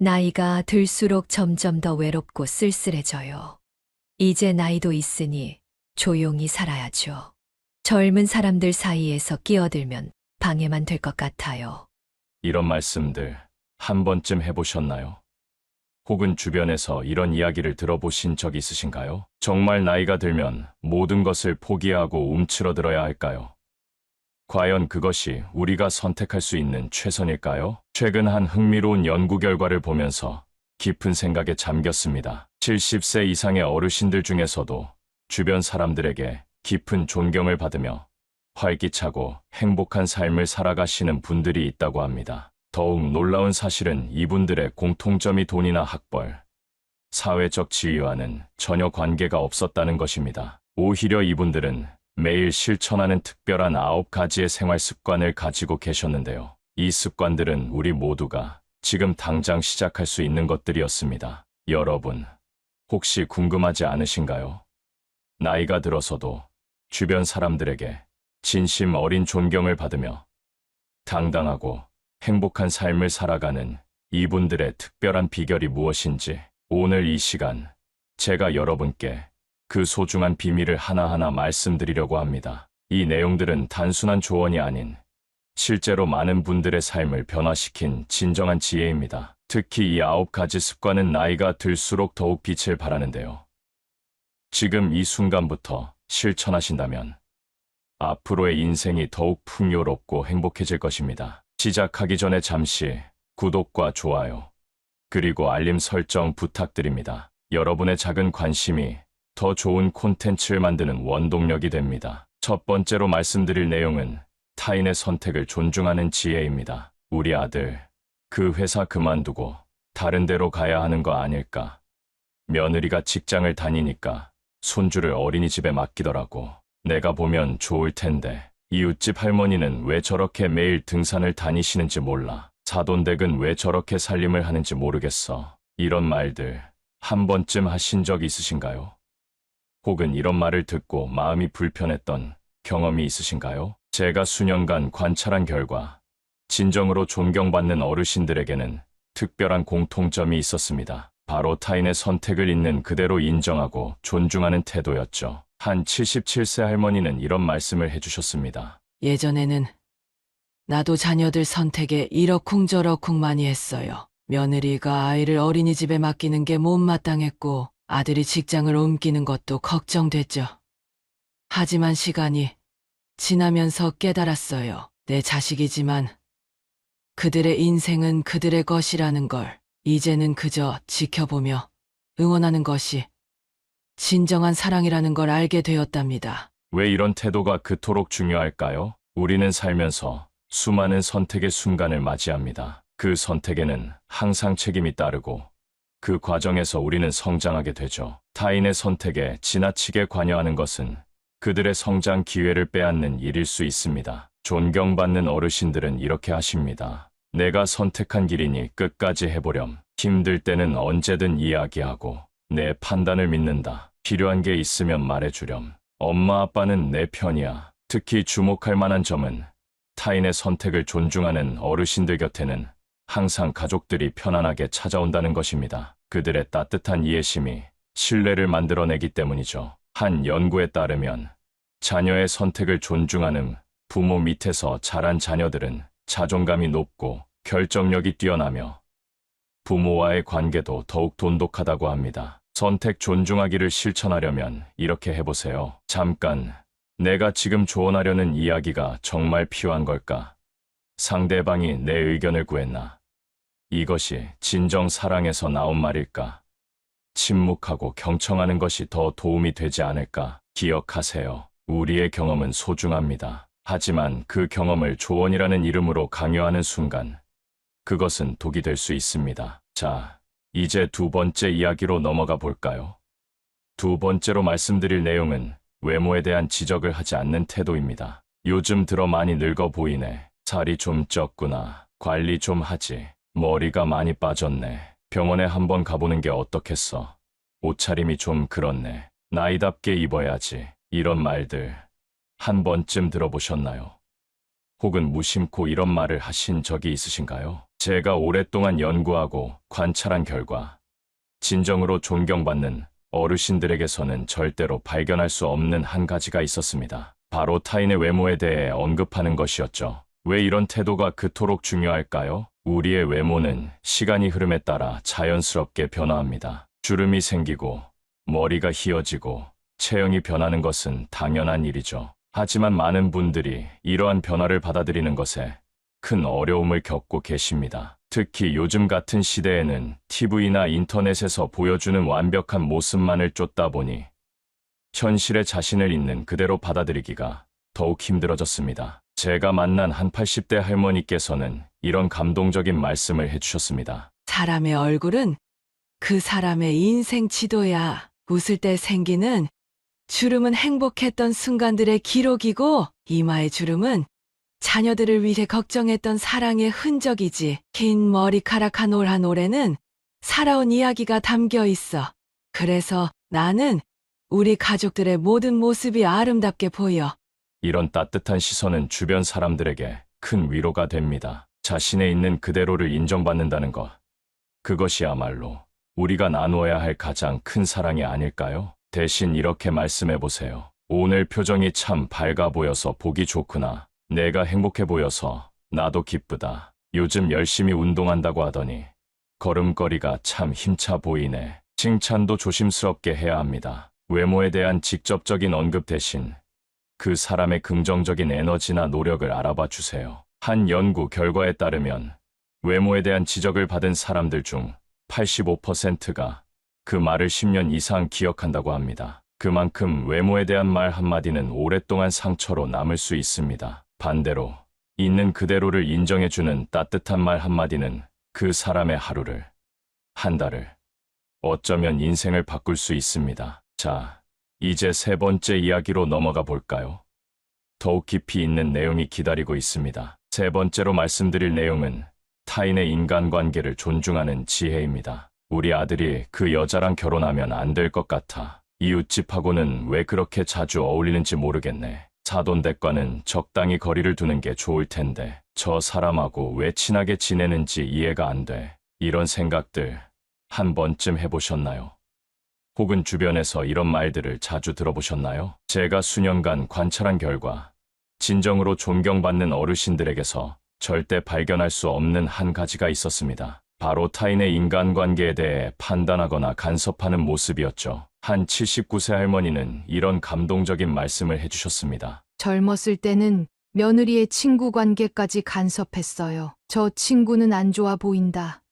나이가 들수록 점점 더 외롭고 쓸쓸해져요. 이제 나이도 있으니 조용히 살아야죠. 젊은 사람들 사이에서 끼어들면 방해만 될 것 같아요. 이런 말씀들 한 번쯤 해보셨나요? 혹은 주변에서 이런 이야기를 들어보신 적 있으신가요? 정말 나이가 들면 모든 것을 포기하고 움츠러들어야 할까요? 과연 그것이 우리가 선택할 수 있는 최선일까요? 최근 한 흥미로운 연구 결과를 보면서 깊은 생각에 잠겼습니다. 70세 이상의 어르신들 중에서도 주변 사람들에게 깊은 존경을 받으며 활기차고 행복한 삶을 살아가시는 분들이 있다고 합니다. 더욱 놀라운 사실은 이분들의 공통점이 돈이나 학벌, 사회적 지위와는 전혀 관계가 없었다는 것입니다. 오히려 이분들은 매일 실천하는 특별한 9가지의 생활 습관을 가지고 계셨는데요. 이 습관들은 우리 모두가 지금 당장 시작할 수 있는 것들이었습니다. 여러분, 혹시 궁금하지 않으신가요? 나이가 들어서도 주변 사람들에게 진심 어린 존경을 받으며 당당하고 행복한 삶을 살아가는 이분들의 특별한 비결이 무엇인지 오늘 이 시간 제가 여러분께 그 소중한 비밀을 하나하나 말씀드리려고 합니다. 이 내용들은 단순한 조언이 아닌 실제로 많은 분들의 삶을 변화시킨 진정한 지혜입니다. 특히 이 9가지 습관은 나이가 들수록 더욱 빛을 발하는데요. 지금 이 순간부터 실천하신다면 앞으로의 인생이 더욱 풍요롭고 행복해질 것입니다. 시작하기 전에 잠시 구독과 좋아요, 그리고 알림 설정 부탁드립니다. 여러분의 작은 관심이 더 좋은 콘텐츠를 만드는 원동력이 됩니다. 첫 번째로 말씀드릴 내용은 타인의 선택을 존중하는 지혜입니다. 우리 아들, 그 회사 그만두고 다른 데로 가야 하는 거 아닐까? 며느리가 직장을 다니니까 손주를 어린이집에 맡기더라고. 내가 보면 좋을 텐데 이웃집 할머니는 왜 저렇게 매일 등산을 다니시는지 몰라. 사돈댁은 왜 저렇게 살림을 하는지 모르겠어. 이런 말들 한 번쯤 하신 적 있으신가요? 혹은 이런 말을 듣고 마음이 불편했던 경험이 있으신가요? 제가 수년간 관찰한 결과 진정으로 존경받는 어르신들에게는 특별한 공통점이 있었습니다. 바로 타인의 선택을 있는 그대로 인정하고 존중하는 태도였죠. 한 77세 할머니는 이런 말씀을 해주셨습니다. 예전에는 나도 자녀들 선택에 이러쿵저러쿵 많이 했어요. 며느리가 아이를 어린이집에 맡기는 게 못마땅했고 아들이 직장을 옮기는 것도 걱정됐죠. 하지만 시간이 지나면서 깨달았어요. 내 자식이지만 그들의 인생은 그들의 것이라는 걸 이제는 그저 지켜보며 응원하는 것이 진정한 사랑이라는 걸 알게 되었답니다. 왜 이런 태도가 그토록 중요할까요? 우리는 살면서 수많은 선택의 순간을 맞이합니다. 그 선택에는 항상 책임이 따르고 그 과정에서 우리는 성장하게 되죠. 타인의 선택에 지나치게 관여하는 것은 그들의 성장 기회를 빼앗는 일일 수 있습니다. 존경받는 어르신들은 이렇게 하십니다. 내가 선택한 길이니 끝까지 해보렴. 힘들 때는 언제든 이야기하고 내 판단을 믿는다. 필요한 게 있으면 말해주렴. 엄마 아빠는 내 편이야. 특히 주목할 만한 점은 타인의 선택을 존중하는 어르신들 곁에는 항상 가족들이 편안하게 찾아온다는 것입니다. 그들의 따뜻한 이해심이 신뢰를 만들어내기 때문이죠. 한 연구에 따르면 자녀의 선택을 존중하는 부모 밑에서 자란 자녀들은 자존감이 높고 결정력이 뛰어나며 부모와의 관계도 더욱 돈독하다고 합니다. 선택 존중하기를 실천하려면 이렇게 해보세요. 잠깐, 내가 지금 조언하려는 이야기가 정말 필요한 걸까? 상대방이 내 의견을 구했나? 이것이 진정 사랑에서 나온 말일까? 침묵하고 경청하는 것이 더 도움이 되지 않을까? 기억하세요. 우리의 경험은 소중합니다. 하지만 그 경험을 조언이라는 이름으로 강요하는 순간 그것은 독이 될 수 있습니다. 자, 이제 두 번째 이야기로 넘어가 볼까요? 두 번째로 말씀드릴 내용은 외모에 대한 지적을 하지 않는 태도입니다. 요즘 들어 많이 늙어 보이네. 살이 좀 쪘구나. 관리 좀 하지. 머리가 많이 빠졌네. 병원에 한번 가보는 게 어떻겠어. 옷차림이 좀 그렇네. 나이답게 입어야지. 이런 말들 한 번쯤 들어보셨나요? 혹은 무심코 이런 말을 하신 적이 있으신가요? 제가 오랫동안 연구하고 관찰한 결과 진정으로 존경받는 어르신들에게서는 절대로 발견할 수 없는 한 가지가 있었습니다. 바로 타인의 외모에 대해 언급하는 것이었죠. 왜 이런 태도가 그토록 중요할까요? 우리의 외모는 시간이 흐름에 따라 자연스럽게 변화합니다. 주름이 생기고 머리가 희어지고 체형이 변하는 것은 당연한 일이죠. 하지만 많은 분들이 이러한 변화를 받아들이는 것에 큰 어려움을 겪고 계십니다. 특히 요즘 같은 시대에는 TV나 인터넷에서 보여주는 완벽한 모습만을 쫓다 보니 현실의 자신을 있는 그대로 받아들이기가 더욱 힘들어졌습니다. 제가 만난 한 80대 할머니께서는 이런 감동적인 말씀을 해주셨습니다. 사람의 얼굴은 그 사람의 인생 지도야. 웃을 때 생기는 주름은 행복했던 순간들의 기록이고 이마의 주름은 자녀들을 위해 걱정했던 사랑의 흔적이지. 긴 머리카락 한 올 한 올에는 살아온 이야기가 담겨 있어. 그래서 나는 우리 가족들의 모든 모습이 아름답게 보여. 이런 따뜻한 시선은 주변 사람들에게 큰 위로가 됩니다. 자신에 있는 그대로를 인정받는다는 것. 그것이야말로 우리가 나누어야 할 가장 큰 사랑이 아닐까요? 대신 이렇게 말씀해 보세요. 오늘 표정이 참 밝아 보여서 보기 좋구나. 내가 행복해 보여서 나도 기쁘다. 요즘 열심히 운동한다고 하더니 걸음걸이가 참 힘차 보이네. 칭찬도 조심스럽게 해야 합니다. 외모에 대한 직접적인 언급 대신 그 사람의 긍정적인 에너지나 노력을 알아봐 주세요. 한 연구 결과에 따르면 외모에 대한 지적을 받은 사람들 중 85%가 그 말을 10년 이상 기억한다고 합니다. 그만큼 외모에 대한 말 한마디는 오랫동안 상처로 남을 수 있습니다. 반대로 있는 그대로를 인정해주는 따뜻한 말 한마디는 그 사람의 하루를, 한 달을, 어쩌면 인생을 바꿀 수 있습니다. 자, 이제 세 번째 이야기로 넘어가 볼까요? 더욱 깊이 있는 내용이 기다리고 있습니다. 세 번째로 말씀드릴 내용은 타인의 인간관계를 존중하는 지혜입니다. 우리 아들이 그 여자랑 결혼하면 안 될 것 같아. 이웃집하고는 왜 그렇게 자주 어울리는지 모르겠네. 사돈댁과는 적당히 거리를 두는 게 좋을 텐데 저 사람하고 왜 친하게 지내는지 이해가 안 돼. 이런 생각들 한 번쯤 해보셨나요? 혹은 주변에서 이런 말들을 자주 들어보셨나요? 제가 수년간 관찰한 결과 진정으로 존경받는 어르신들에게서 절대 발견할 수 없는 한 가지가 있었습니다. 바로 타인의 인간관계에 대해 판단하거나 간섭하는 모습이었죠. 한 79세 할머니는 이런 감동적인 말씀을 해주셨습니다. 젊었을 때는 며느리의 친구 관계까지 간섭했어요. 저 친구는 안 좋아 보인다.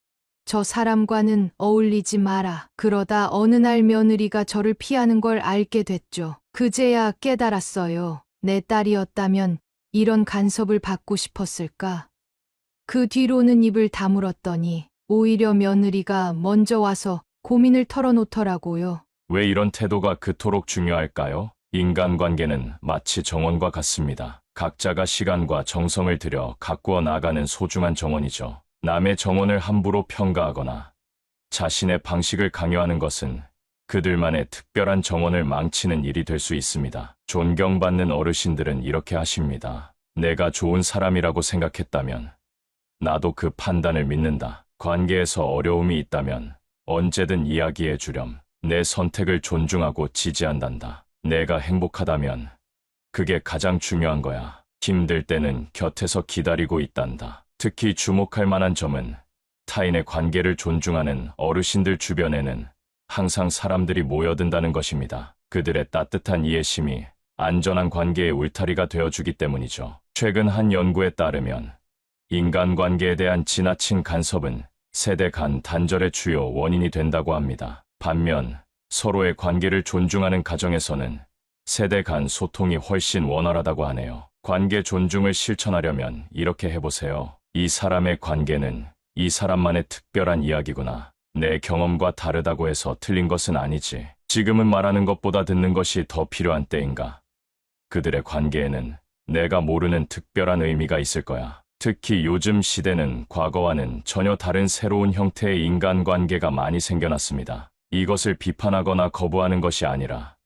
저 사람과는 어울리지 마라. 그러다 어느 날 며느리가 저를 피하는 걸 알게 됐죠. 그제야 깨달았어요. 내 딸이었다면 이런 간섭을 받고 싶었을까? 그 뒤로는 입을 다물었더니 오히려 며느리가 먼저 와서 고민을 털어놓더라고요. 왜 이런 태도가 그토록 중요할까요? 인간관계는 마치 정원과 같습니다. 각자가 시간과 정성을 들여 가꾸어 나가는 소중한 정원이죠. 남의 정원을 함부로 평가하거나 자신의 방식을 강요하는 것은 그들만의 특별한 정원을 망치는 일이 될 수 있습니다. 존경받는 어르신들은 이렇게 하십니다. 내가 좋은 사람이라고 생각했다면 나도 그 판단을 믿는다. 관계에서 어려움이 있다면 언제든 이야기해 주렴. 내 선택을 존중하고 지지한단다. 내가 행복하다면 그게 가장 중요한 거야. 힘들 때는 곁에서 기다리고 있단다. 특히 주목할 만한 점은 타인의 관계를 존중하는 어르신들 주변에는 항상 사람들이 모여든다는 것입니다. 그들의 따뜻한 이해심이 안전한 관계의 울타리가 되어주기 때문이죠. 최근 한 연구에 따르면 인간관계에 대한 지나친 간섭은 세대 간 단절의 주요 원인이 된다고 합니다. 반면 서로의 관계를 존중하는 가정에서는 세대 간 소통이 훨씬 원활하다고 하네요. 관계 존중을 실천하려면 이렇게 해보세요. 이 사람의 관계는 이 사람만의 특별한 이야기구나. 내 경험과 다르다고 해서 틀린 것은 아니지. 지금은 말하는 것보다 듣는 것이 더 필요한 때인가. 그들의 관계에는 내가 모르는 특별한 의미가 있을 거야. 특히 요즘 시대는 과거와는 전혀 다른 새로운 형태의 인간관계가 많이 생겨났습니다. 이것을 비판하거나 거부하는 것이 아니라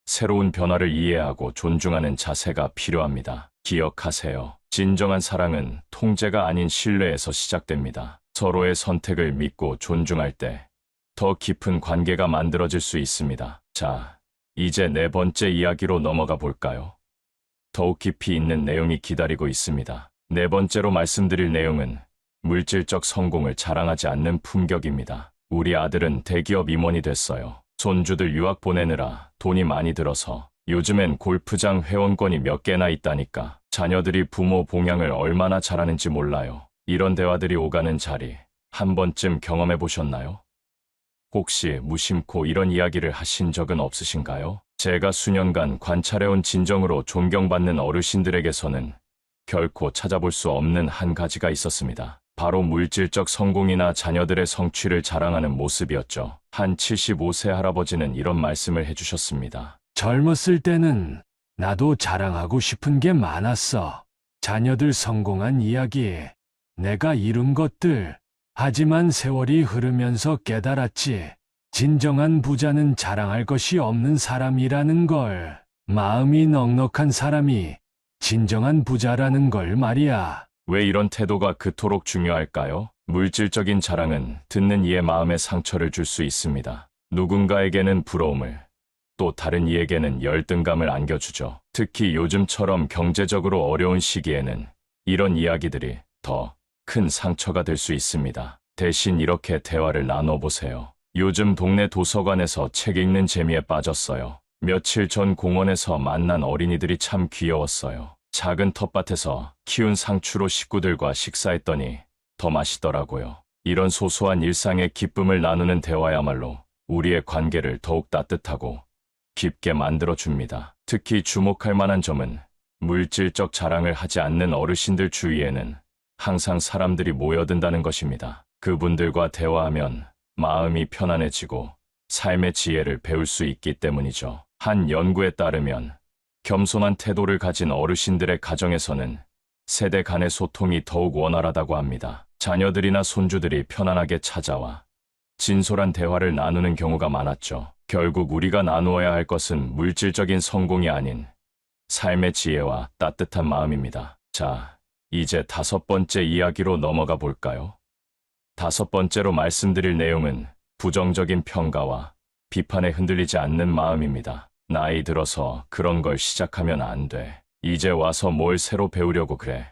새로운 변화를 이해하고 존중하는 자세가 필요합니다. 기억하세요. 진정한 사랑은 통제가 아닌 신뢰에서 시작됩니다. 서로의 선택을 믿고 존중할 때 더 깊은 관계가 만들어질 수 있습니다. 자, 이제 네 번째 이야기로 넘어가 볼까요? 더욱 깊이 있는 내용이 기다리고 있습니다. 네 번째로 말씀드릴 내용은 물질적 성공을 자랑하지 않는 품격입니다. 우리 아들은 대기업 임원이 됐어요. 손주들 유학 보내느라 돈이 많이 들어서 요즘엔 골프장 회원권이 몇 개나 있다니까. 자녀들이 부모 봉양을 얼마나 잘하는지 몰라요. 이런 대화들이 오가는 자리 한 번쯤 경험해 보셨나요? 혹시 무심코 이런 이야기를 하신 적은 없으신가요? 제가 수년간 관찰해온 진정으로 존경받는 어르신들에게서는 결코 찾아볼 수 없는 한 가지가 있었습니다. 바로 물질적 성공이나 자녀들의 성취를 자랑하는 모습이었죠. 한 75세 할아버지는 이런 말씀을 해주셨습니다. 젊었을 때는 나도 자랑하고 싶은 게 많았어. 자녀들 성공한 이야기, 내가 이룬 것들. 하지만 세월이 흐르면서 깨달았지. 진정한 부자는 자랑할 것이 없는 사람이라는 걸. 마음이 넉넉한 사람이 진정한 부자라는 걸 말이야. 왜 이런 태도가 그토록 중요할까요? 물질적인 자랑은 듣는 이의 마음에 상처를 줄 수 있습니다. 누군가에게는 부러움을, 또 다른 이에게는 열등감을 안겨주죠. 특히 요즘처럼 경제적으로 어려운 시기에는 이런 이야기들이 더 큰 상처가 될 수 있습니다. 대신 이렇게 대화를 나눠보세요. 요즘 동네 도서관에서 책 읽는 재미에 빠졌어요. 며칠 전 공원에서 만난 어린이들이 참 귀여웠어요. 작은 텃밭에서 키운 상추로 식구들과 식사했더니 더 맛있더라고요. 이런 소소한 일상의 기쁨을 나누는 대화야말로 우리의 관계를 더욱 따뜻하고 깊게 만들어줍니다. 특히 주목할 만한 점은 물질적 자랑을 하지 않는 어르신들 주위에는 항상 사람들이 모여든다는 것입니다. 그분들과 대화하면 마음이 편안해지고 삶의 지혜를 배울 수 있기 때문이죠. 한 연구에 따르면 겸손한 태도를 가진 어르신들의 가정에서는 세대 간의 소통이 더욱 원활하다고 합니다. 자녀들이나 손주들이 편안하게 찾아와 진솔한 대화를 나누는 경우가 많았죠. 결국 우리가 나누어야 할 것은 물질적인 성공이 아닌 삶의 지혜와 따뜻한 마음입니다. 자, 이제 다섯 번째 이야기로 넘어가 볼까요? 다섯 번째로 말씀드릴 내용은 부정적인 평가와 비판에 흔들리지 않는 마음입니다. 나이 들어서 그런 걸 시작하면 안 돼. 이제 와서 뭘 새로 배우려고 그래.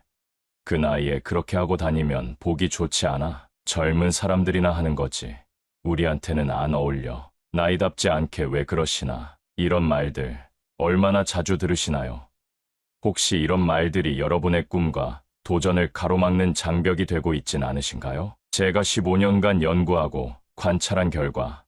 그 나이에 그렇게 하고 다니면 보기 좋지 않아. 젊은 사람들이나 하는 거지. 우리한테는 안 어울려. 나이답지 않게 왜 그러시나. 이런 말들 얼마나 자주 들으시나요? 혹시 이런 말들이 여러분의 꿈과 도전을 가로막는 장벽이 되고 있진 않으신가요? 제가 15년간 연구하고 관찰한 결과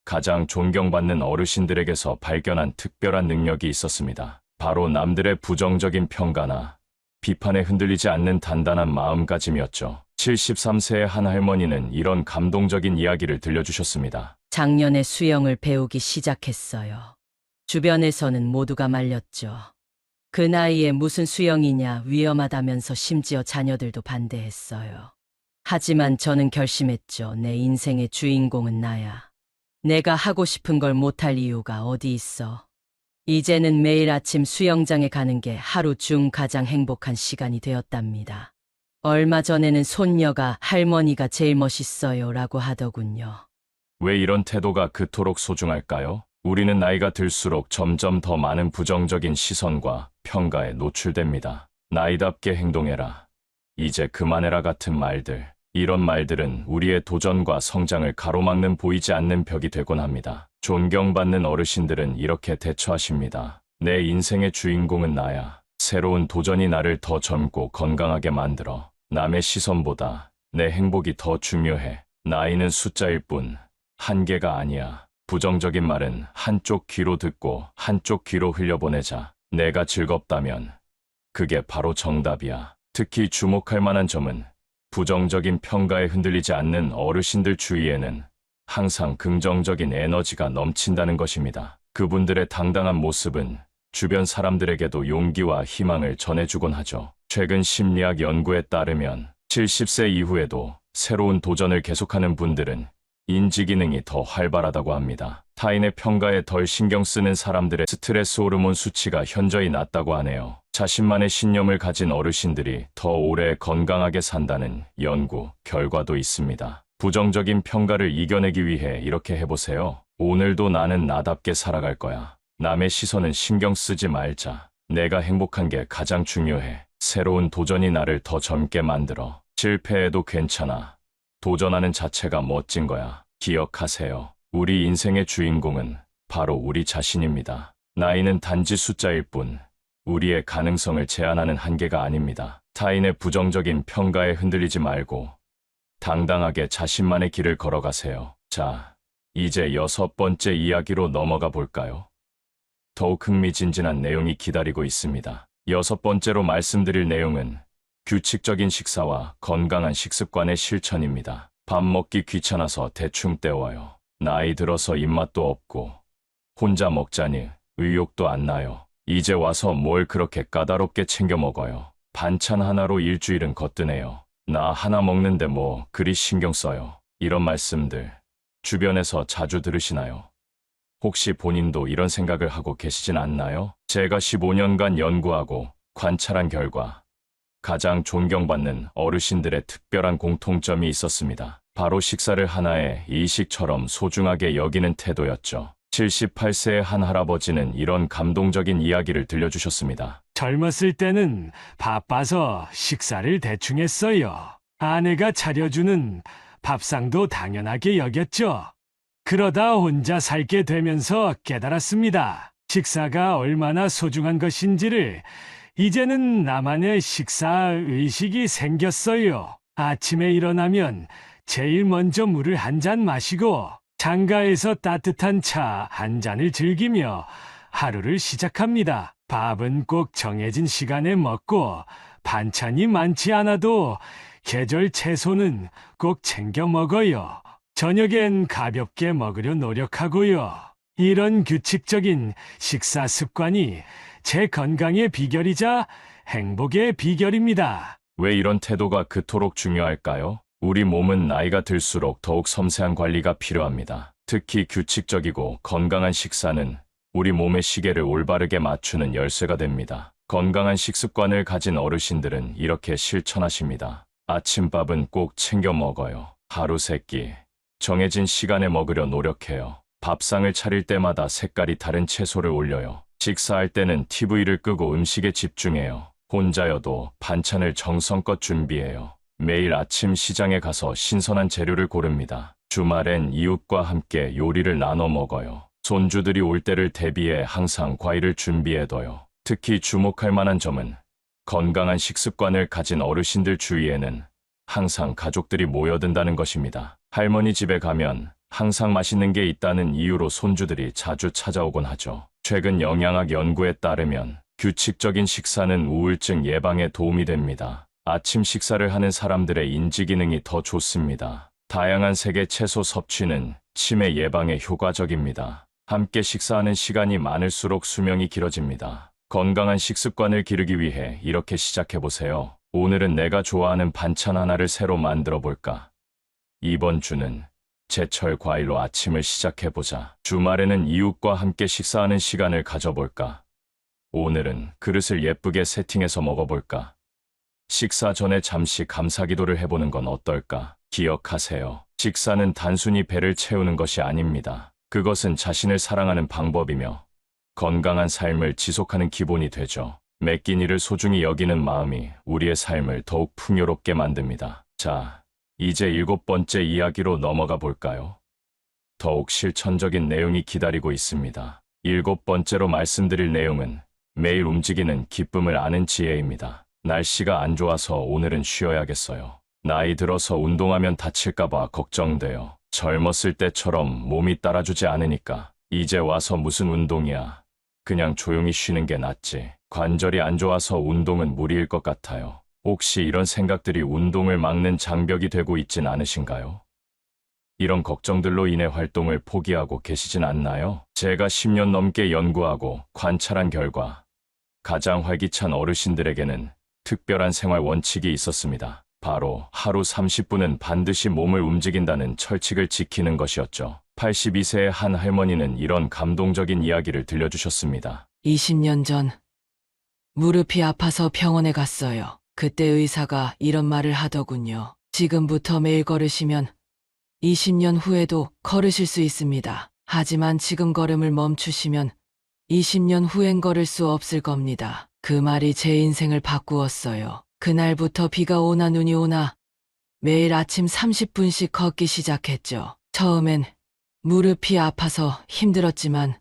가장 존경받는 어르신들에게서 발견한 특별한 능력이 있었습니다. 바로 남들의 부정적인 평가나 비판에 흔들리지 않는 단단한 마음가짐이었죠. 73세의 한 할머니는 이런 감동적인 이야기를 들려주셨습니다. 작년에 수영을 배우기 시작했어요. 주변에서는 모두가 말렸죠. 그 나이에 무슨 수영이냐 위험하다면서 심지어 자녀들도 반대했어요. 하지만 저는 결심했죠. 내 인생의 주인공은 나야. 내가 하고 싶은 걸 못할 이유가 어디 있어. 이제는 매일 아침 수영장에 가는 게 하루 중 가장 행복한 시간이 되었답니다. 얼마 전에는 손녀가 할머니가 제일 멋있어요 라고 하더군요. 왜 이런 태도가 그토록 소중할까요? 우리는 나이가 들수록 점점 더 많은 부정적인 시선과 평가에 노출됩니다. 나이답게 행동해라. 이제 그만해라 같은 말들. 이런 말들은 우리의 도전과 성장을 가로막는 보이지 않는 벽이 되곤 합니다. 존경받는 어르신들은 이렇게 대처하십니다. 내 인생의 주인공은 나야. 새로운 도전이 나를 더 젊고 건강하게 만들어. 남의 시선보다 내 행복이 더 중요해. 나이는 숫자일 뿐 한계가 아니야. 부정적인 말은 한쪽 귀로 듣고 한쪽 귀로 흘려보내자. 내가 즐겁다면 그게 바로 정답이야. 특히 주목할 만한 점은 부정적인 평가에 흔들리지 않는 어르신들 주위에는 항상 긍정적인 에너지가 넘친다는 것입니다. 그분들의 당당한 모습은 주변 사람들에게도 용기와 희망을 전해주곤 하죠. 최근 심리학 연구에 따르면 70세 이후에도 새로운 도전을 계속하는 분들은 인지 기능이 더 활발하다고 합니다. 타인의 평가에 덜 신경 쓰는 사람들의 스트레스 호르몬 수치가 현저히 낮다고 하네요. 자신만의 신념을 가진 어르신들이 더 오래 건강하게 산다는 연구 결과도 있습니다. 부정적인 평가를 이겨내기 위해 이렇게 해보세요. 오늘도 나는 나답게 살아갈 거야. 남의 시선은 신경 쓰지 말자. 내가 행복한 게 가장 중요해. 새로운 도전이 나를 더 젊게 만들어. 실패해도 괜찮아. 도전하는 자체가 멋진 거야. 기억하세요. 우리 인생의 주인공은 바로 우리 자신입니다. 나이는 단지 숫자일 뿐, 우리의 가능성을 제한하는 한계가 아닙니다. 타인의 부정적인 평가에 흔들리지 말고 당당하게 자신만의 길을 걸어가세요. 자, 이제 6번째 이야기로 넘어가 볼까요? 더욱 흥미진진한 내용이 기다리고 있습니다. 6번째로 말씀드릴 내용은 규칙적인 식사와 건강한 식습관의 실천입니다. 밥 먹기 귀찮아서 대충 때워요. 나이 들어서 입맛도 없고 혼자 먹자니 의욕도 안 나요. 이제 와서 뭘 그렇게 까다롭게 챙겨 먹어요. 반찬 하나로 일주일은 거뜬해요. 나 하나 먹는데 뭐 그리 신경 써요. 이런 말씀들 주변에서 자주 들으시나요? 혹시 본인도 이런 생각을 하고 계시진 않나요? 제가 15년간 연구하고 관찰한 결과 가장 존경받는 어르신들의 특별한 공통점이 있었습니다. 바로 식사를 하나의 이식처럼 소중하게 여기는 태도였죠. 78세의 한 할아버지는 이런 감동적인 이야기를 들려주셨습니다. 젊었을 때는 바빠서 식사를 대충 했어요. 아내가 차려주는 밥상도 당연하게 여겼죠. 그러다 혼자 살게 되면서 깨달았습니다. 식사가 얼마나 소중한 것인지를. 이제는 나만의 식사 의식이 생겼어요. 아침에 일어나면 제일 먼저 물을 한 잔 마시고 장가에서 따뜻한 차 한 잔을 즐기며 하루를 시작합니다. 밥은 꼭 정해진 시간에 먹고 반찬이 많지 않아도 계절 채소는 꼭 챙겨 먹어요. 저녁엔 가볍게 먹으려 노력하고요. 이런 규칙적인 식사 습관이 제 건강의 비결이자 행복의 비결입니다. 왜 이런 태도가 그토록 중요할까요? 우리 몸은 나이가 들수록 더욱 섬세한 관리가 필요합니다. 특히 규칙적이고 건강한 식사는 우리 몸의 시계를 올바르게 맞추는 열쇠가 됩니다. 건강한 식습관을 가진 어르신들은 이렇게 실천하십니다. 아침밥은 꼭 챙겨 먹어요. 하루 3끼 정해진 시간에 먹으려 노력해요. 밥상을 차릴 때마다 색깔이 다른 채소를 올려요. 식사할 때는 TV를 끄고 음식에 집중해요. 혼자여도 반찬을 정성껏 준비해요. 매일 아침 시장에 가서 신선한 재료를 고릅니다. 주말엔 이웃과 함께 요리를 나눠 먹어요. 손주들이 올 때를 대비해 항상 과일을 준비해둬요. 특히 주목할 만한 점은 건강한 식습관을 가진 어르신들 주위에는 항상 가족들이 모여든다는 것입니다. 할머니 집에 가면 항상 맛있는 게 있다는 이유로 손주들이 자주 찾아오곤 하죠. 최근 영양학 연구에 따르면 규칙적인 식사는 우울증 예방에 도움이 됩니다. 아침 식사를 하는 사람들의 인지 기능이 더 좋습니다. 다양한 색의 채소 섭취는 치매 예방에 효과적입니다. 함께 식사하는 시간이 많을수록 수명이 길어집니다. 건강한 식습관을 기르기 위해 이렇게 시작해보세요. 오늘은 내가 좋아하는 반찬 하나를 새로 만들어 볼까? 이번 주는 제철 과일로 아침을 시작해보자. 주말에는 이웃과 함께 식사하는 시간을 가져볼까? 오늘은 그릇을 예쁘게 세팅해서 먹어볼까? 식사 전에 잠시 감사기도를 해보는 건 어떨까? 기억하세요. 식사는 단순히 배를 채우는 것이 아닙니다. 그것은 자신을 사랑하는 방법이며 건강한 삶을 지속하는 기본이 되죠. 매 끼니를 소중히 여기는 마음이 우리의 삶을 더욱 풍요롭게 만듭니다. 자, 이제 7번째 이야기로 넘어가 볼까요? 더욱 실천적인 내용이 기다리고 있습니다. 7번째로 말씀드릴 내용은 매일 움직이는 기쁨을 아는 지혜입니다. 날씨가 안 좋아서 오늘은 쉬어야겠어요. 나이 들어서 운동하면 다칠까봐 걱정돼요. 젊었을 때처럼 몸이 따라주지 않으니까 이제 와서 무슨 운동이야. 그냥 조용히 쉬는 게 낫지. 관절이 안 좋아서 운동은 무리일 것 같아요. 혹시 이런 생각들이 운동을 막는 장벽이 되고 있진 않으신가요? 이런 걱정들로 인해 활동을 포기하고 계시진 않나요? 제가 10년 넘게 연구하고 관찰한 결과 가장 활기찬 어르신들에게는 특별한 생활 원칙이 있었습니다. 바로 하루 30분은 반드시 몸을 움직인다는 철칙을 지키는 것이었죠. 82세의 한 할머니는 이런 감동적인 이야기를 들려주셨습니다. 20년 전 무릎이 아파서 병원에 갔어요. 그때 의사가 이런 말을 하더군요. 지금부터 매일 걸으시면 20년 후에도 걸으실 수 있습니다. 하지만 지금 걸음을 멈추시면 20년 후엔 걸을 수 없을 겁니다. 그 말이 제 인생을 바꾸었어요. 그날부터 비가 오나 눈이 오나 매일 아침 30분씩 걷기 시작했죠. 처음엔 무릎이 아파서 힘들었지만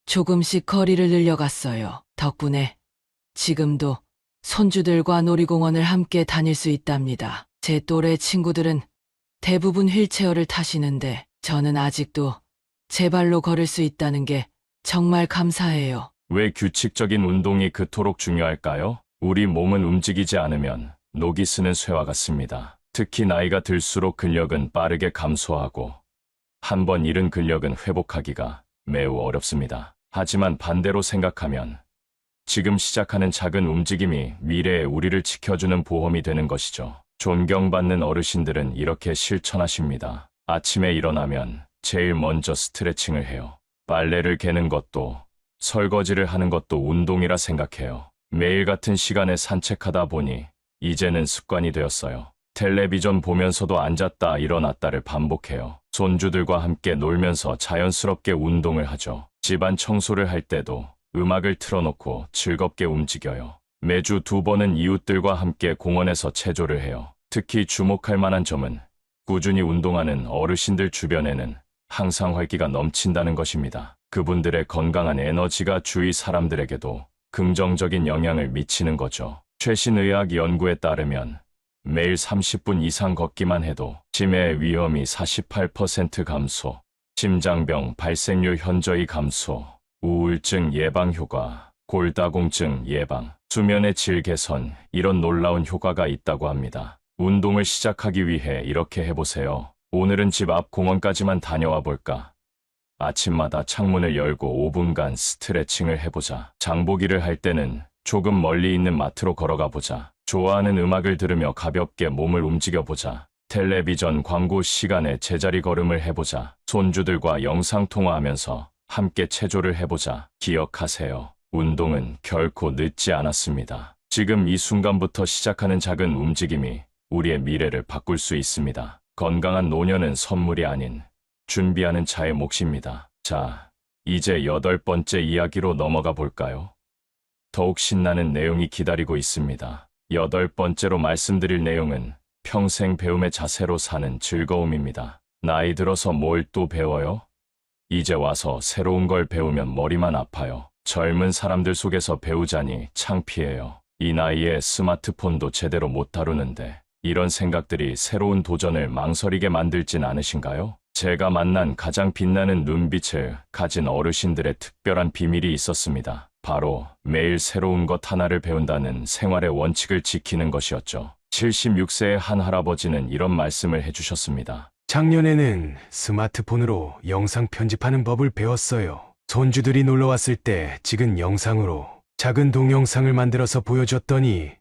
조금씩 거리를 늘려갔어요. 덕분에 지금도 손주들과 놀이공원을 함께 다닐 수 있답니다. 제 또래 친구들은 대부분 휠체어를 타시는데 저는 아직도 제 발로 걸을 수 있다는 게 정말 감사해요. 왜 규칙적인 운동이 그토록 중요할까요? 우리 몸은 움직이지 않으면 녹이 쓰는 쇠와 같습니다. 특히 나이가 들수록 근력은 빠르게 감소하고 한번 잃은 근력은 회복하기가 매우 어렵습니다. 하지만 반대로 생각하면 지금 시작하는 작은 움직임이 미래에 우리를 지켜주는 보험이 되는 것이죠. 존경받는 어르신들은 이렇게 실천하십니다. 아침에 일어나면 제일 먼저 스트레칭을 해요. 빨래를 개는 것도 설거지를 하는 것도 운동이라 생각해요. 매일 같은 시간에 산책하다 보니 이제는 습관이 되었어요. 텔레비전 보면서도 앉았다 일어났다를 반복해요. 손주들과 함께 놀면서 자연스럽게 운동을 하죠. 집안 청소를 할 때도 음악을 틀어놓고 즐겁게 움직여요. 매주 2번은 이웃들과 함께 공원에서 체조를 해요. 특히 주목할 만한 점은 꾸준히 운동하는 어르신들 주변에는 항상 활기가 넘친다는 것입니다. 그분들의 건강한 에너지가 주위 사람들에게도 긍정적인 영향을 미치는 거죠. 최신 의학 연구에 따르면 매일 30분 이상 걷기만 해도 치매 위험이 48% 감소, 심장병 발생률 현저히 감소, 우울증 예방 효과, 골다공증 예방, 수면의 질 개선, 이런 놀라운 효과가 있다고 합니다. 운동을 시작하기 위해 이렇게 해보세요. 오늘은 집 앞 공원까지만 다녀와 볼까? 아침마다 창문을 열고 5분간 스트레칭을 해보자. 장보기를 할 때는 조금 멀리 있는 마트로 걸어가 보자. 좋아하는 음악을 들으며 가볍게 몸을 움직여보자. 텔레비전 광고 시간에 제자리 걸음을 해보자. 손주들과 영상통화하면서 함께 체조를 해보자. 기억하세요. 운동은 결코 늦지 않았습니다. 지금 이 순간부터 시작하는 작은 움직임이 우리의 미래를 바꿀 수 있습니다. 건강한 노년은 선물이 아닌 준비하는 자의 몫입니다. 자, 이제 8번째 이야기로 넘어가 볼까요? 더욱 신나는 내용이 기다리고 있습니다. 8번째로 말씀드릴 내용은 평생 배움의 자세로 사는 즐거움입니다. 나이 들어서 뭘 또 배워요? 이제 와서 새로운 걸 배우면 머리만 아파요. 젊은 사람들 속에서 배우자니 창피해요. 이 나이에 스마트폰도 제대로 못 다루는데 이런 생각들이 새로운 도전을 망설이게 만들진 않으신가요? 제가 만난 가장 빛나는 눈빛을 가진 어르신들의 특별한 비밀이 있었습니다. 바로 매일 새로운 것 하나를 배운다는 생활의 원칙을 지키는 것이었죠. 76세의 한 할아버지는 이런 말씀을 해주셨습니다. 작년에는 스마트폰으로 영상 편집하는 법을 배웠어요. 손주들이 놀러 왔을 때 찍은 영상으로 작은 동영상을 만들어서 보여줬더니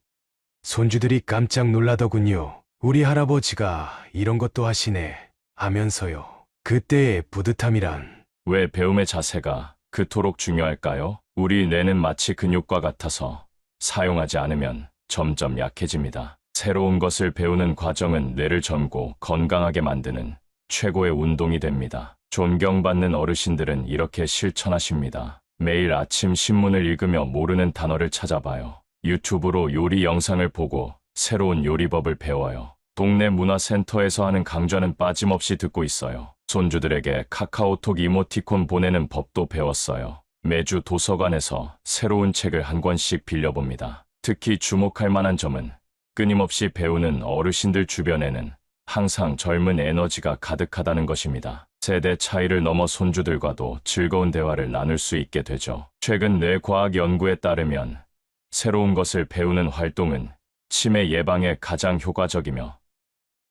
손주들이 깜짝 놀라더군요. 우리 할아버지가 이런 것도 하시네 하면서요. 그때의 뿌듯함이란. 왜 배움의 자세가 그토록 중요할까요? 우리 뇌는 마치 근육과 같아서 사용하지 않으면 점점 약해집니다. 새로운 것을 배우는 과정은 뇌를 젊고 건강하게 만드는 최고의 운동이 됩니다. 존경받는 어르신들은 이렇게 실천하십니다. 매일 아침 신문을 읽으며 모르는 단어를 찾아봐요. 유튜브로 요리 영상을 보고 새로운 요리법을 배워요. 동네 문화센터에서 하는 강좌는 빠짐없이 듣고 있어요. 손주들에게 카카오톡 이모티콘 보내는 법도 배웠어요. 매주 도서관에서 새로운 책을 한 권씩 빌려봅니다. 특히 주목할 만한 점은 끊임없이 배우는 어르신들 주변에는 항상 젊은 에너지가 가득하다는 것입니다. 세대 차이를 넘어 손주들과도 즐거운 대화를 나눌 수 있게 되죠. 최근 뇌과학 연구에 따르면 새로운 것을 배우는 활동은 치매 예방에 가장 효과적이며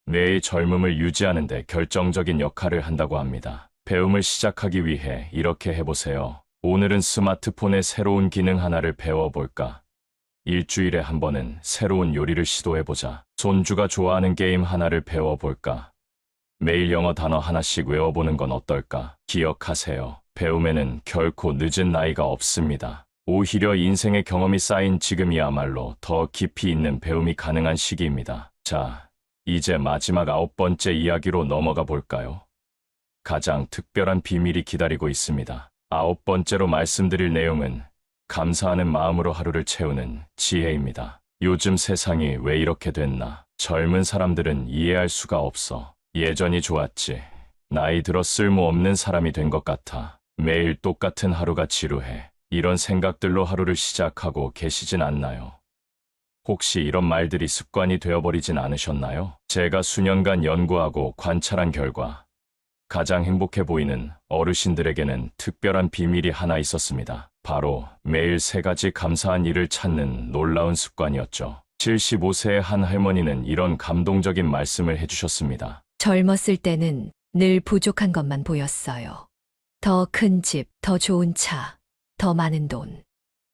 뇌의 젊음을 유지하는 데 결정적인 역할을 한다고 합니다. 배움을 시작하기 위해 이렇게 해보세요. 오늘은 스마트폰의 새로운 기능 하나를 배워볼까? 일주일에 한 번은 새로운 요리를 시도해보자. 손주가 좋아하는 게임 하나를 배워볼까? 매일 영어 단어 하나씩 외워보는 건 어떨까? 기억하세요. 배움에는 결코 늦은 나이가 없습니다. 오히려 인생의 경험이 쌓인 지금이야말로 더 깊이 있는 배움이 가능한 시기입니다. 자, 이제 마지막 9번째 이야기로 넘어가 볼까요? 가장 특별한 비밀이 기다리고 있습니다. 9번째로 말씀드릴 내용은 감사하는 마음으로 하루를 채우는 지혜입니다. 요즘 세상이 왜 이렇게 됐나? 젊은 사람들은 이해할 수가 없어. 예전이 좋았지. 나이 들어 쓸모없는 사람이 된 것 같아. 매일 똑같은 하루가 지루해. 이런 생각들로 하루를 시작하고 계시진 않나요? 혹시 이런 말들이 습관이 되어버리진 않으셨나요? 제가 수년간 연구하고 관찰한 결과 가장 행복해 보이는 어르신들에게는 특별한 비밀이 하나 있었습니다. 바로 매일 3가지 감사한 일을 찾는 놀라운 습관이었죠. 75세의 한 할머니는 이런 감동적인 말씀을 해주셨습니다. 젊었을 때는 늘 부족한 것만 보였어요. 더 큰 집, 더 좋은 차, 더 많은 돈.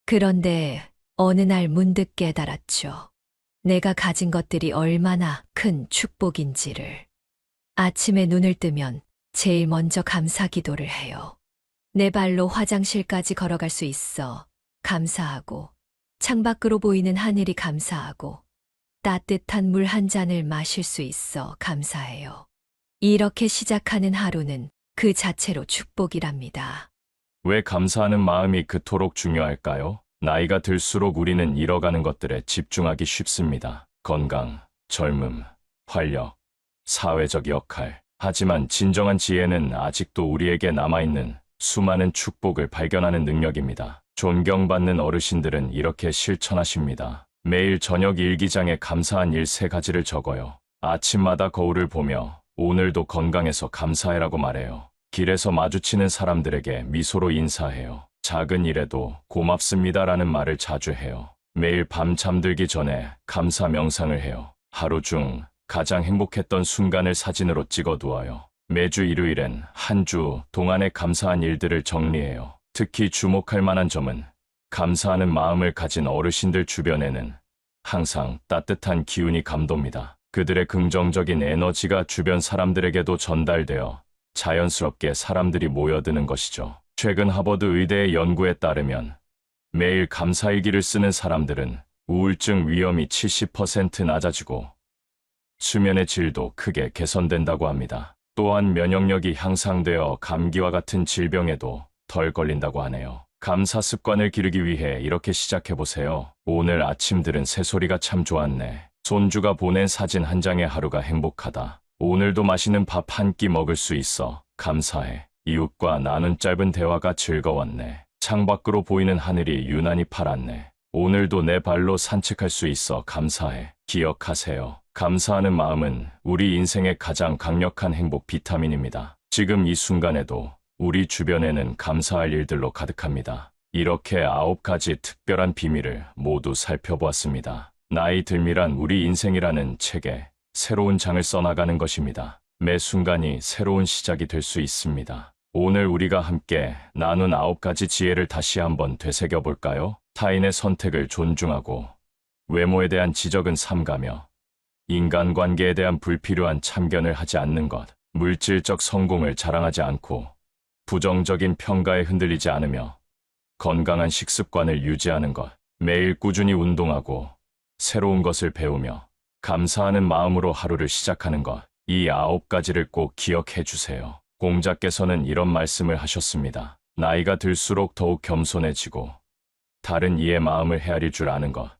그런데 어느 날 문득 깨달았죠. 내가 가진 것들이 얼마나 큰 축복인지를. 아침에 눈을 뜨면 제일 먼저 감사 기도를 해요. 내 발로 화장실까지 걸어갈 수 있어 감사하고, 창밖으로 보이는 하늘이 감사하고, 따뜻한 물 한 잔을 마실 수 있어 감사해요. 이렇게 시작하는 하루는 그 자체로 축복이랍니다. 왜 감사하는 마음이 그토록 중요할까요? 나이가 들수록 우리는 잃어가는 것들에 집중하기 쉽습니다. 건강, 젊음, 활력, 사회적 역할. 하지만 진정한 지혜는 아직도 우리에게 남아있는 수많은 축복을 발견하는 능력입니다. 존경받는 어르신들은 이렇게 실천하십니다. 매일 저녁 일기장에 감사한 일 3가지를 적어요. 아침마다 거울을 보며 오늘도 건강해서 감사해라고 말해요. 길에서 마주치는 사람들에게 미소로 인사해요. 작은 일에도 고맙습니다라는 말을 자주 해요. 매일 밤 잠들기 전에 감사 명상을 해요. 하루 중 가장 행복했던 순간을 사진으로 찍어두어요. 매주 일요일엔 한 주 동안의 감사한 일들을 정리해요. 특히 주목할 만한 점은 감사하는 마음을 가진 어르신들 주변에는 항상 따뜻한 기운이 감돕니다. 그들의 긍정적인 에너지가 주변 사람들에게도 전달되어 자연스럽게 사람들이 모여드는 것이죠. 최근 하버드 의대의 연구에 따르면 매일 감사일기를 쓰는 사람들은 우울증 위험이 70% 낮아지고 수면의 질도 크게 개선된다고 합니다. 또한 면역력이 향상되어 감기와 같은 질병에도 덜 걸린다고 하네요. 감사 습관을 기르기 위해 이렇게 시작해보세요. 오늘 아침 들은 새소리가 참 좋았네. 손주가 보낸 사진 한 장에 하루가 행복하다. 오늘도 맛있는 밥 한 끼 먹을 수 있어 감사해. 이웃과 나눈 짧은 대화가 즐거웠네. 창밖으로 보이는 하늘이 유난히 파랗네. 오늘도 내 발로 산책할 수 있어 감사해. 기억하세요. 감사하는 마음은 우리 인생의 가장 강력한 행복 비타민입니다. 지금 이 순간에도 우리 주변에는 감사할 일들로 가득합니다. 이렇게 9가지 특별한 비밀을 모두 살펴보았습니다. 나이 들미란 우리 인생이라는 책에 새로운 장을 써나가는 것입니다. 매 순간이 새로운 시작이 될 수 있습니다. 오늘 우리가 함께 나눈 9가지 지혜를 다시 한번 되새겨볼까요? 타인의 선택을 존중하고, 외모에 대한 지적은 삼가며, 인간관계에 대한 불필요한 참견을 하지 않는 것, 물질적 성공을 자랑하지 않고, 부정적인 평가에 흔들리지 않으며, 건강한 식습관을 유지하는 것, 매일 꾸준히 운동하고, 새로운 것을 배우며, 감사하는 마음으로 하루를 시작하는 것, 이 9가지를 꼭 기억해 주세요. 공자께서는 이런 말씀을 하셨습니다. 나이가 들수록 더욱 겸손해지고 다른 이의 마음을 헤아릴 줄 아는 것.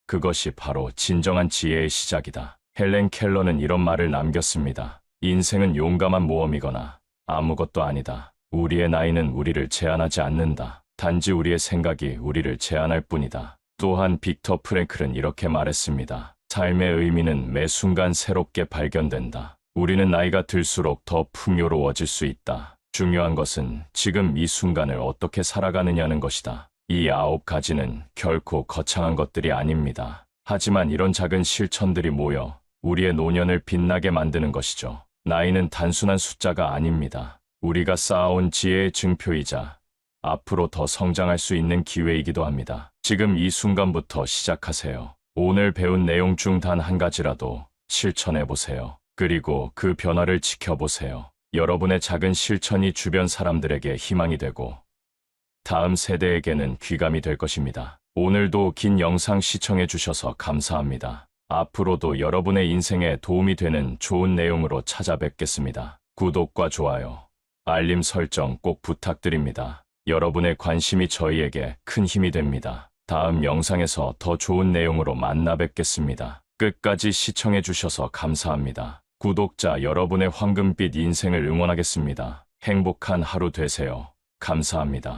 그것이 바로 진정한 지혜의 시작이다. 헬렌 켈러는 이런 말을 남겼습니다. 인생은 용감한 모험이거나 아무것도 아니다. 우리의 나이는 우리를 제한하지 않는다. 단지 우리의 생각이 우리를 제한할 뿐이다. 또한 빅터 프랭클은 이렇게 말했습니다. 삶의 의미는 매 순간 새롭게 발견된다. 우리는 나이가 들수록 더 풍요로워질 수 있다. 중요한 것은 지금 이 순간을 어떻게 살아가느냐는 것이다. 이 9가지는 결코 거창한 것들이 아닙니다. 하지만 이런 작은 실천들이 모여 우리의 노년을 빛나게 만드는 것이죠. 나이는 단순한 숫자가 아닙니다. 우리가 쌓아온 지혜의 증표이자 앞으로 더 성장할 수 있는 기회이기도 합니다. 지금 이 순간부터 시작하세요. 오늘 배운 내용 중 단 한 가지라도 실천해 보세요. 그리고 그 변화를 지켜보세요. 여러분의 작은 실천이 주변 사람들에게 희망이 되고 다음 세대에게는 귀감이 될 것입니다. 오늘도 긴 영상 시청해 주셔서 감사합니다. 앞으로도 여러분의 인생에 도움이 되는 좋은 내용으로 찾아뵙겠습니다. 구독과 좋아요, 알림 설정 꼭 부탁드립니다. 여러분의 관심이 저희에게 큰 힘이 됩니다. 다음 영상에서 더 좋은 내용으로 만나 뵙겠습니다. 끝까지 시청해 주셔서 감사합니다. 구독자 여러분의 황금빛 인생을 응원하겠습니다. 행복한 하루 되세요. 감사합니다.